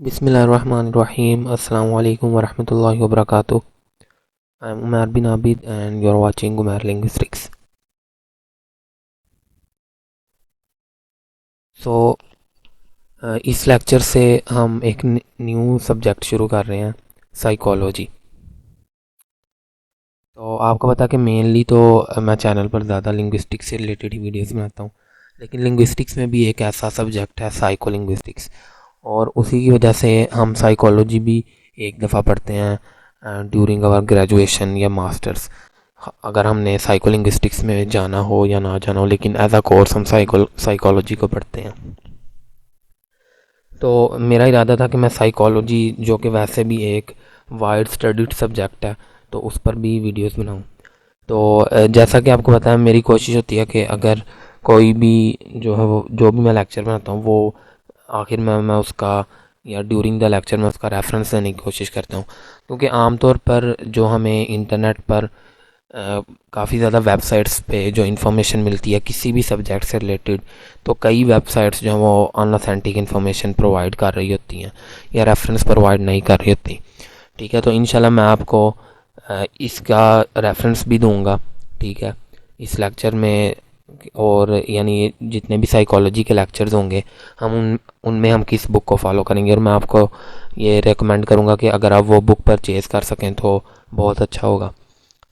बिस्मिल्लाहिर्रहमानिर्रहीम। अस्सलाम वालेकुम वरहमतुल्लाहि वबरकातुह। I am Umar bin Abid and you are watching Umar linguistics. So इस लेक्चर से हम एक न्यू सब्जेक्ट शुरू कर रहे हैं, साइकोलॉजी। तो आपको पता है कि मेनली तो मैं चैनल पर ज़्यादा लिंग्विस्टिक्स से रिलेटेड ही वीडियोस बनाता हूँ, लेकिन लिंग्विस्टिक्स में भी एक ऐसा सब्जेक्ट है साइको लिंग्विस्टिक्स, और उसी की वजह से हम साइकोलॉजी भी एक दफ़ा पढ़ते हैं ड्यूरिंग आवर ग्रेजुएशन या मास्टर्स। अगर हमने साइको लिंग्विस्टिक्स में जाना हो या ना जाना हो, लेकिन एज अ कोर्स हम साइकोलॉजी को पढ़ते हैं। तो मेरा इरादा था कि मैं साइकोलॉजी, जो कि वैसे भी एक वाइड स्टडीड सब्जेक्ट है, तो उस पर भी वीडियोस बनाऊं। तो जैसा कि आपको पता है, मेरी कोशिश होती है कि अगर कोई भी जो है वो जो भी मैं लेक्चर बनाता हूँ, वो आखिर में मैं उसका या ड्यूरिंग द लेक्चर में उसका रेफरेंस देने की कोशिश करता हूँ। क्योंकि आमतौर पर जो हमें इंटरनेट पर काफ़ी ज़्यादा वेबसाइट्स पे जो इन्फॉर्मेशन मिलती है किसी भी सब्जेक्ट से रिलेटेड, तो कई वेबसाइट्स जो हैं वो अनऑथेंटिक इन्फॉर्मेशन प्रोवाइड कर रही होती हैं या रेफरेंस प्रोवाइड नहीं कर रही होती। ठीक है, तो इंशाल्लाह मैं आपको इसका रेफरेंस भी दूंगा, ठीक है, इस लेक्चर में। और यानी जितने भी साइकोलॉजी के लेक्चर्स होंगे, हम उनमें हम किस बुक को फॉलो करेंगे, और मैं आपको ये रेकमेंड करूँगा कि अगर आप वो बुक परचेज़ कर सकें तो बहुत अच्छा होगा।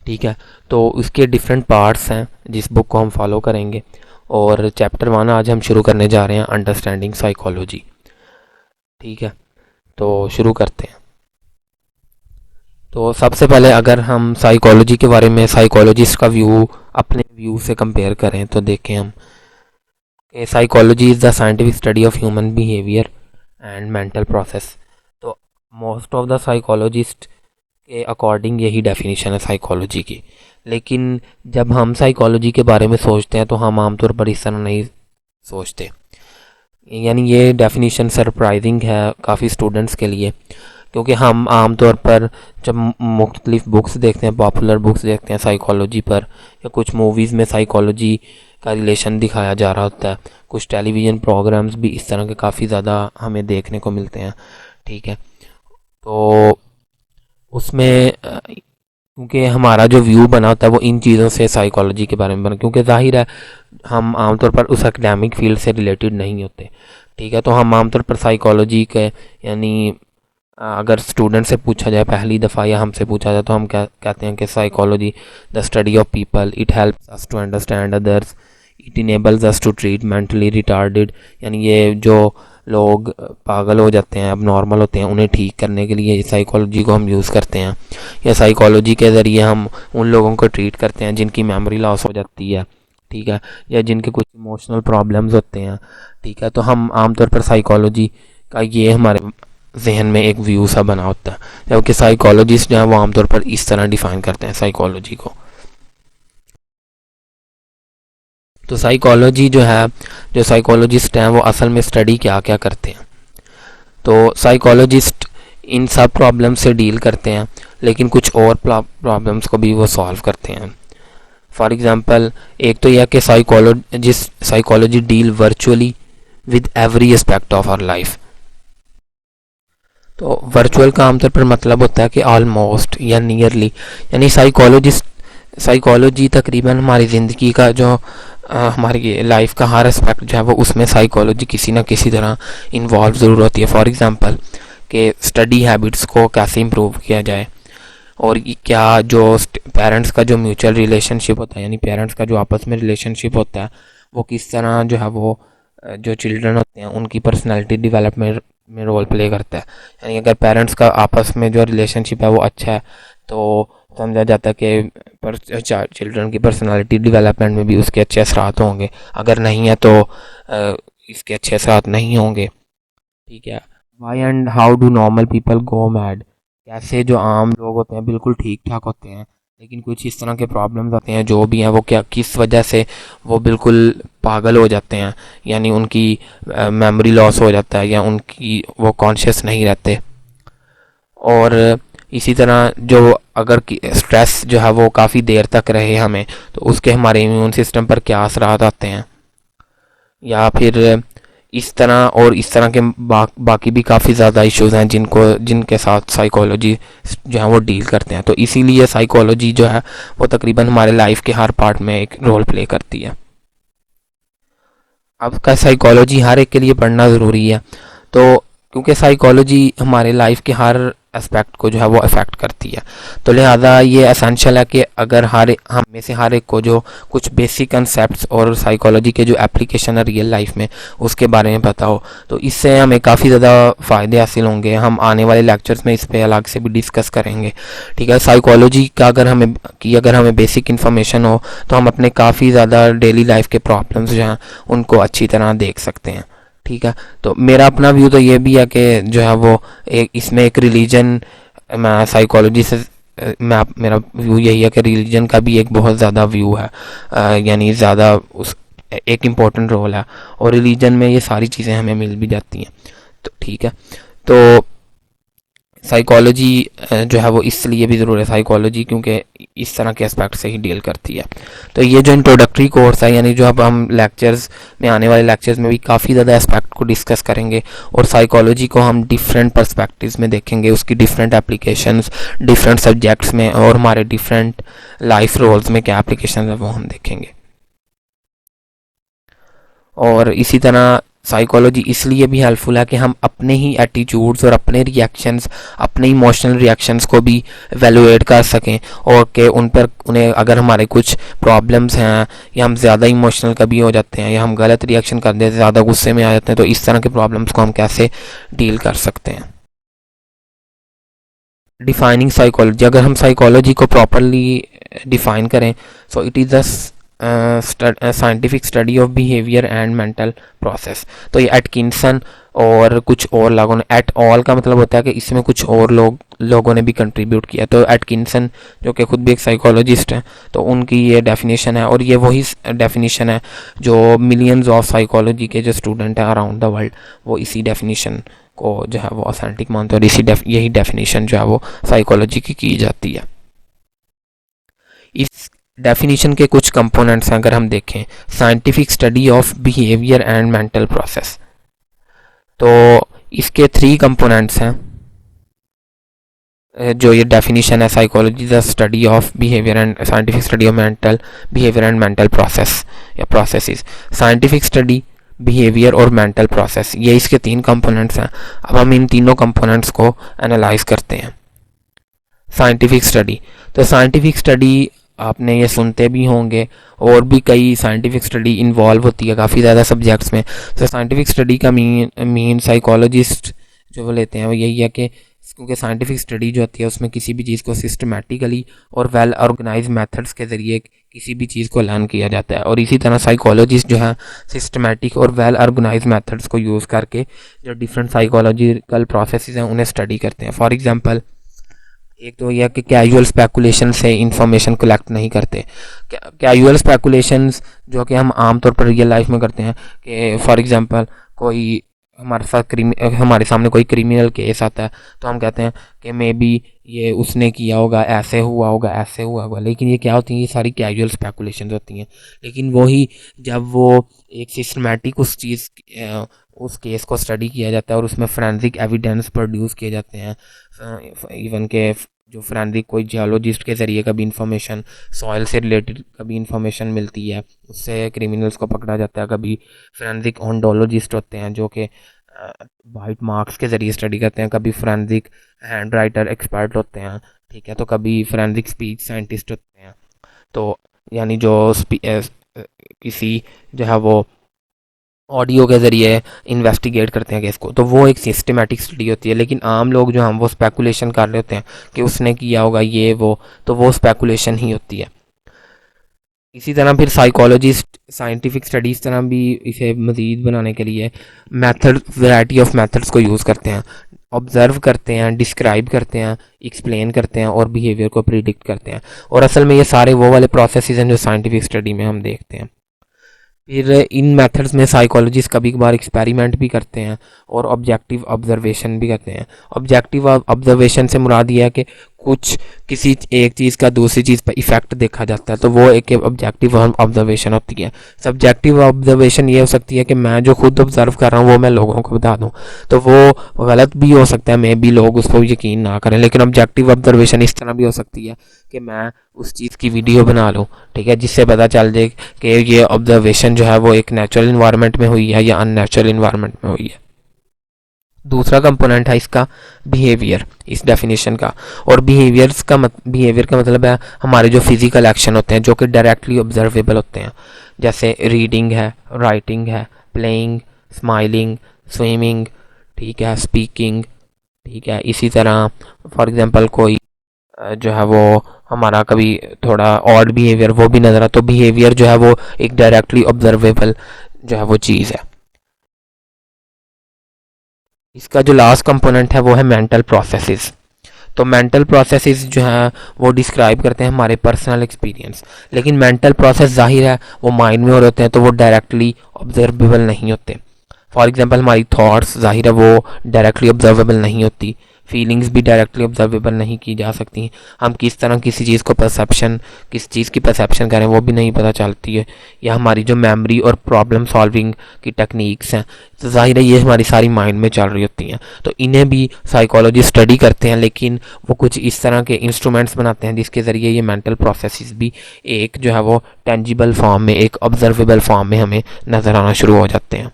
ठीक है, तो उसके डिफरेंट पार्ट्स हैं जिस बुक को हम फॉलो करेंगे, और चैप्टर 1 आज हम शुरू करने जा रहे हैं, अंडरस्टैंडिंग साइकोलॉजी। ठीक है, तो शुरू करते हैं। तो सबसे पहले अगर हम साइकोलॉजी के बारे में साइकोलॉजिस्ट का व्यू अपने व्यू से कंपेयर करें, तो देखें हम कि psychology is the scientific study of human behaviour and mental process. तो मोस्ट ऑफ द साइकोलॉजिस्ट के अकॉर्डिंग यही डेफिनेशन है साइकोलॉजी की। लेकिन जब हम साइकोलॉजी के बारे में सोचते हैं तो हम आमतौर पर इस तरह नहीं सोचते। यानी ये डेफिनेशन सरप्राइजिंग है काफ़ी स्टूडेंट्स के लिए, क्योंकि हम आमतौर पर जब मुख्तलिफ बुक्स देखते हैं, पॉपुलर बुक्स देखते हैं साइकोलॉजी पर, या कुछ मूवीज़ में साइकोलॉजी का रिलेशन दिखाया जा रहा होता है, कुछ टेलीविज़न प्रोग्राम्स भी इस तरह के काफ़ी ज़्यादा हमें देखने को मिलते हैं। ठीक है, तो उसमें क्योंकि हमारा जो व्यू बना होता है वो इन चीज़ों से साइकोलॉजी के बारे में बना, क्योंकि जाहिर है हम आमतौर पर उस एकेडमिक फील्ड से रिलेटेड नहीं होते। ठीक है, तो हम आमतौर पर साइकोलॉजी के यानी अगर स्टूडेंट से पूछा जाए पहली दफ़ा या हमसे पूछा जाए, तो हम क्या कहते हैं कि psychology the study of people, it helps us to understand others, it enables us to treat mentally retarded. यानी ये जो लोग पागल हो जाते हैं, अब नॉर्मल होते हैं, उन्हें ठीक करने के लिए साइकोलॉजी को हम यूज़ करते हैं, या साइकोलॉजी के ज़रिए हम उन लोगों को ट्रीट करते हैं जिनकी मेमोरी लॉस हो जाती है, ठीक है, या जिनके कुछ इमोशनल प्रॉब्लम्स होते हैं। ठीक है, तो हम आमतौर पर साइकोलॉजी का ये हमारे जहन में एक व्यू सा बना होता है, जबकि साइकोलॉजिस्ट जो है वो आमतौर पर इस तरह डिफ़ाइन करते हैं साइकोलॉजी को। तो साइकोलॉजी जो है, जो साइकोलॉजिस्ट हैं वो असल में स्टडी क्या क्या करते हैं। तो साइकोलॉजिस्ट इन सब प्रॉब्लम से डील करते हैं, लेकिन कुछ और प्रॉब्लम्स को भी वो सॉल्व करते हैं। फॉर एग्जांपल, एक तो यह कि psychology deal virtually with every aspect of our life. तो वर्चुअल का आमतौर पर मतलब होता है कि ऑलमोस्ट या नियरली, यानी साइकोलॉजी तकरीबन हमारी ज़िंदगी का जो हमारी लाइफ का हर एस्पेक्ट जो है वो उसमें साइकोलॉजी किसी ना किसी तरह इन्वॉल्व ज़रूर होती है। फॉर एग्जांपल कि स्टडी हैबिट्स को कैसे इम्प्रूव किया जाए, और क्या जो पेरेंट्स का जो म्यूचुअल रिलेशनशिप होता है, यानी पेरेंट्स का जो आपस में रिलेशनशिप होता है, वो किस तरह जो है वो जो चिल्ड्रन होते हैं उनकी पर्सनैलिटी डेवलपमेंट में रोल प्ले करता है। यानी अगर पेरेंट्स का आपस में जो रिलेशनशिप है वो अच्छा है, तो समझा जाता है कि चिल्ड्रन की पर्सनालिटी डेवलपमेंट में भी उसके अच्छे असरात होंगे। अगर नहीं है तो इसके अच्छे असरात नहीं होंगे। ठीक है, why and how do normal people go mad. कैसे जो आम लोग होते हैं बिल्कुल ठीक ठाक होते हैं, लेकिन कुछ इस तरह के प्रॉब्लम्स आते हैं जो भी हैं वो क्या किस वजह से वो बिल्कुल पागल हो जाते हैं, यानी उनकी मेमोरी लॉस हो जाता है, या उनकी वो कॉन्शियस नहीं रहते। और इसी तरह जो अगर स्ट्रेस जो है वो काफ़ी देर तक रहे हमें, तो उसके हमारे इम्यून सिस्टम पर क्या असरात आते हैं। या फिर इस तरह और इस तरह के बाकी भी काफ़ी ज़्यादा इश्यूज़ हैं जिनके साथ साइकोलॉजी जो है वो डील करते हैं। तो इसीलिए साइकोलॉजी जो है वो तकरीबन हमारे लाइफ के हर पार्ट में एक रोल प्ले करती है। अब का साइकोलॉजी हर एक के लिए पढ़ना ज़रूरी है, तो क्योंकि साइकोलॉजी हमारे लाइफ के हर एस्पेक्ट को जो है वो अफेक्ट करती है, तो लिहाजा ये एसेंशियल है कि अगर हम में से हर एक को जो कुछ बेसिक कंसेप्ट्स और साइकोलॉजी के जो एप्लीकेशन है रियल लाइफ में उसके बारे में पता हो, तो इससे हमें काफ़ी ज़्यादा फ़ायदे हासिल होंगे। हम आने वाले लेक्चर्स में इस पर अलग से भी डिस्कस करेंगे, ठीक है। साइकोलॉजी का अगर हमें बेसिक इन्फॉर्मेशन हो तो हम अपने काफ़ी ज़्यादा डेली लाइफ के प्रॉब्लम्स जो हैं उनको अच्छी तरह देख सकते हैं, ठीक है। तो मेरा अपना व्यू तो ये भी है कि जो है वो इसमें एक रिलीजन, मैं साइकोलॉजी से मेरा व्यू यही है कि रिलीजन का भी एक बहुत ज़्यादा व्यू है, यानी ज़्यादा उस एक इम्पोर्टेंट रोल है, और रिलीजन में ये सारी चीज़ें हमें मिल भी जाती हैं, तो ठीक है। तो साइकोलॉजी जो है वो इसलिए भी ज़रूर है साइकोलॉजी, क्योंकि इस तरह के एस्पेक्ट से ही डील करती है। तो ये जो इंट्रोडक्टरी कोर्स है, यानी जो अब हम लेक्चर्स में आने वाले लेक्चर्स में भी काफ़ी ज़्यादा एस्पेक्ट को डिस्कस करेंगे, और साइकोलॉजी को हम डिफरेंट पर्सपेक्टिव्स में देखेंगे, उसकी डिफरेंट एप्लीकेशंस डिफरेंट सब्जेक्ट्स में, और हमारे डिफरेंट लाइफ रोल्स में क्या एप्लीकेशन है वो हम देखेंगे। और इसी तरह साइकोलॉजी इसलिए भी हेल्पफुल है कि हम अपने ही एटीट्यूड्स और अपने रिएक्शंस, अपने इमोशनल रिएक्शंस को भी एवेलुएट कर सकें, और कि उन्हें अगर हमारे कुछ प्रॉब्लम्स हैं या हम ज़्यादा इमोशनल कभी हो जाते हैं या हम गलत रिएक्शन कर देते हैं, ज़्यादा गुस्से में आ जाते हैं, तो इस तरह के प्रॉब्लम्स को हम कैसे डील कर सकते हैं। डिफाइनिंग साइकोलॉजी, अगर हम साइकोलॉजी को प्रॉपरली डिफाइन करें, so it is the scientific study of behaviour and mental process. तो ये एटकिंसन और कुछ और लोगों ने, एट ऑल का मतलब होता है कि इसमें कुछ और लोगों ने भी कंट्रीब्यूट किया। तो एटकिंसन जो कि खुद भी एक साइकोलॉजिस्ट हैं, तो उनकी ये डेफिनेशन है, और ये वही डेफिनेशन है जो मिलियंस ऑफ साइकोलॉजी के जो स्टूडेंट हैं अराउंड द वर्ल्ड वो इसी डेफिनेशन को जो है वो ऑथेंटिक मानते हैं, और यही डेफिनेशन जो है वो साइकोलॉजी की जाती है। इस डेफिनेशन के कुछ कंपोनेंट्स हैं अगर हम देखें, scientific study of behaviour and mental process, तो इसके 3 कंपोनेंट्स हैं जो ये डेफिनेशन है psychology the study of behaviour and scientific study of mental behaviour and mental process या प्रोसेसेस। साइंटिफिक स्टडी, बिहेवियर और मेंटल प्रोसेस, ये इसके 3 कंपोनेंट्स हैं। अब हम इन तीनों कंपोनेंट्स को एनालाइज करते हैं। साइंटिफिक स्टडी, तो साइंटिफिक स्टडी आपने ये सुनते भी होंगे, और भी कई साइंटिफिक स्टडी इन्वॉल्व होती है काफ़ी ज़्यादा सब्जेक्ट्स में। तो साइंटिफिक स्टडी का मीन साइकोलॉजिस्ट जो वो लेते हैं वो यही है कि क्योंकि साइंटिफिक स्टडी जो होती है उसमें किसी भी चीज़ को सिस्टमेटिकली और वेल ऑर्गेनाइज मेथड्स के ज़रिए किसी भी चीज़ को लर्न किया जाता है, और इसी तरह साइकोलॉजिस्ट जो है सिस्टमेटिक और वेल ऑर्गेनाइज मेथड्स को यूज़ करके जो डिफरेंट साइकोलॉजिकल प्रोसेसेस हैं उन्हें स्टडी करते हैं। फॉर एग्जांपल, एक तो यह कि कैजुअल स्पेकुलेशन से इंफॉर्मेशन कलेक्ट नहीं करते। कैजुअल स्पेकुलेशंस जो कि हम आमतौर पर रियल लाइफ में करते हैं कि फॉर एग्जांपल कोई हमारे सामने कोई क्रिमिनल केस आता है, तो हम कहते हैं कि मे बी ये उसने किया होगा, ऐसे हुआ होगा, ऐसे हुआ होगा, लेकिन ये क्या होती हैं, ये सारी कैजुअल स्पेकुलेशंस होती हैं। लेकिन वही जब वो एक सिस्टमेटिक उस केस को स्टडी किया जाता है और उसमें फोरेंसिक एविडेंस प्रोड्यूस किए जाते हैं, इवन के जो फोरेंसिक कोई जियोलॉजिस्ट के ज़रिए कभी इंफॉर्मेशन, सॉइल से रिलेटेड कभी इंफॉर्मेशन मिलती है, उससे क्रिमिनल्स को पकड़ा जाता है। कभी फोरेंसिक ओंडोलॉजिस्ट होते हैं जो कि वाइट मार्क्स के ज़रिए स्टडी करते हैं, कभी फोरेंसिक हैंड राइटर एक्सपर्ट होते हैं, ठीक है, तो कभी फोरेंसिक स्पीच साइंटिस्ट होते हैं। तो यानी जो किसी जो है वो ऑडियो के ज़रिए इन्वेस्टिगेट करते हैं केस को, तो वो एक सिस्टमेटिक स्टडी होती है। लेकिन आम लोग जो हम वो स्पेकुलेशन कर रहे होते हैं कि उसने किया होगा ये वो, तो वो स्पेकुलेशन ही होती है। इसी तरह फिर साइकोलॉजिस्ट साइंटिफिक स्टडीज़ तरह भी इसे मज़ीद बनाने के लिए वैरायटी ऑफ मेथड्स को यूज़ करते हैं, ऑब्ज़र्व करते हैं, डिस्क्राइब करते हैं, एक्सप्लेन करते हैं और बिहेवियर को प्रिडिक्ट करते हैं। और असल में ये सारे वो वाले प्रोसेसेस हैं जो साइंटिफिक स्टडी में हम देखते हैं। फिर इन मेथड्स में साइकोलॉजिस्ट कभी कभार एक्सपेरिमेंट भी करते हैं और ऑब्जेक्टिव ऑब्जर्वेशन भी करते हैं। ऑब्जेक्टिव ऑब्जर्वेशन से मुराद ये है कि कुछ किसी एक चीज़ का दूसरी चीज़ पर इफ़ेक्ट देखा जाता है, तो वो एक ऑब्जेक्टिव ऑब्जर्वेशन होती है। सब्जेक्टिव ऑब्जर्वेशन ये हो सकती है कि मैं जो खुद ऑब्जर्व कर रहा हूँ वो मैं लोगों को बता दूँ, तो वो गलत भी हो सकता है, मे भी लोग उसको यकीन ना करें। लेकिन ऑब्जेक्टिव ऑब्जर्वेशन इस तरह भी हो सकती है कि मैं उस चीज़ की वीडियो बना लूँ, ठीक है, जिससे पता चल जाए कि ये ऑब्जर्वेशन जो है वो एक नेचुरल इन्वायरमेंट में हुई है या अननेचुरल इन्वायरमेंट में हुई है। दूसरा कंपोनेंट है इसका बिहेवियर, इस डेफिनेशन का। और बिहेवियर का मतलब है हमारे जो फिजिकल एक्शन होते हैं जो कि डायरेक्टली ऑब्जर्वेबल होते हैं, जैसे रीडिंग है, राइटिंग है, प्लेइंग, स्माइलिंग, स्विमिंग, ठीक है, स्पीकिंग, ठीक है। इसी तरह फॉर एग्जांपल कोई जो है वो हमारा कभी थोड़ा ऑड बिहेवियर वो भी नज़र आता, तो बिहेवियर जो है वो एक डायरेक्टली ऑब्जर्वेबल जो है वो चीज़ है। इसका जो लास्ट कंपोनेंट है वो है मेंटल प्रोसेसेस। तो मेंटल प्रोसेसेस जो हैं वो डिस्क्राइब करते हैं हमारे पर्सनल एक्सपीरियंस, लेकिन मेंटल प्रोसेस जाहिर है वो माइंड में हो रहे होते हैं, तो वो डायरेक्टली ऑब्जर्वेबल नहीं होते। फॉर एग्जांपल हमारी थॉट्स जाहिर है वो डायरेक्टली ऑब्जर्वेबल नहीं होती, फीलिंग्स भी डायरेक्टली ऑब्जर्वेबल नहीं की जा सकती। हम किस तरह किसी चीज़ को किस चीज़ की परसेप्शन करें वो भी नहीं पता चलती है। या हमारी जो मेमोरी और प्रॉब्लम सॉल्विंग की टेक्निक्स हैं, तो ज़ाहिर है ये हमारी सारी माइंड में चल रही होती हैं, तो इन्हें भी साइकोलॉजी स्टडी करते हैं, लेकिन वो कुछ इस तरह के इंस्ट्रूमेंट्स बनाते हैं जिसके ज़रिए ये मेंटल प्रोसेसेस भी एक जो है वो टेंजिबल फॉर्म में, एक ऑब्जर्वेबल फॉर्म में हमें नज़र आना शुरू हो जाते हैं,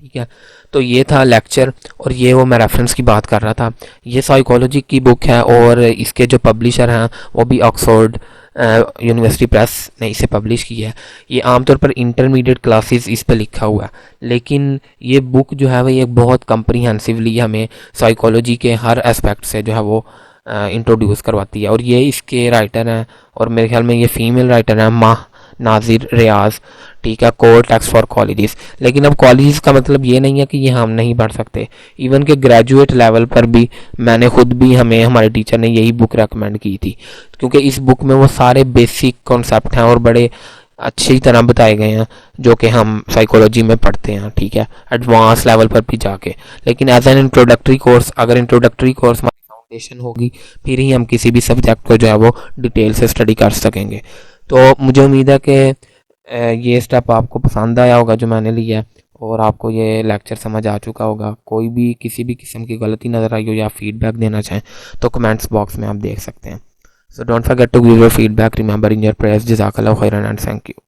ठीक है। तो ये था लेक्चर, और ये वो मैं रेफरेंस की बात कर रहा था। ये साइकोलॉजी की बुक है और इसके जो पब्लिशर हैं वो भी ऑक्सफोर्ड यूनिवर्सिटी प्रेस ने इसे पब्लिश किया है। ये आमतौर पर इंटरमीडिएट क्लासेस इस पे लिखा हुआ है, लेकिन ये बुक जो है वो ये बहुत कम्प्रीहेंसिवली हमें साइकोलॉजी के हर एस्पेक्ट से जो है वो इंट्रोड्यूस करवाती है। और ये इसके राइटर हैं, और मेरे ख्याल में ये फीमेल राइटर हैं, माह नाजिर रियाज, ठीक है, कोर टेक्स्ट फॉर कॉलेजेस। लेकिन अब कॉलेजेस का मतलब ये नहीं है कि ये हम नहीं पढ़ सकते, इवन के ग्रेजुएट लेवल पर भी मैंने खुद भी, हमें हमारे टीचर ने यही बुक रेकमेंड की थी, क्योंकि इस बुक में वो सारे बेसिक कॉन्सेप्ट हैं और बड़े अच्छी तरह बताए गए हैं जो कि हम साइकोलॉजी में पढ़ते हैं, ठीक है, एडवांस लेवल पर भी जाके। लेकिन एज एन इंट्रोडक्टरी कोर्स, अगर इंट्रोडक्टरी कोर्स हमारी फाउंडेशन होगी, फिर ही हम किसी भी सब्जेक्ट को जो है वो डिटेल से स्टडी कर सकेंगे। तो मुझे उम्मीद है कि ये स्टेप आपको पसंद आया होगा जो मैंने लिया है, और आपको ये लेक्चर समझ आ चुका होगा। कोई भी किसी भी किस्म की गलती नज़र आई हो या फीडबैक देना चाहें तो कमेंट्स बॉक्स में आप देख सकते हैं। So don't forget to give your feedback, remember in your prayers, जज़ाकल्लाहु खैरन एंड थैंक यू।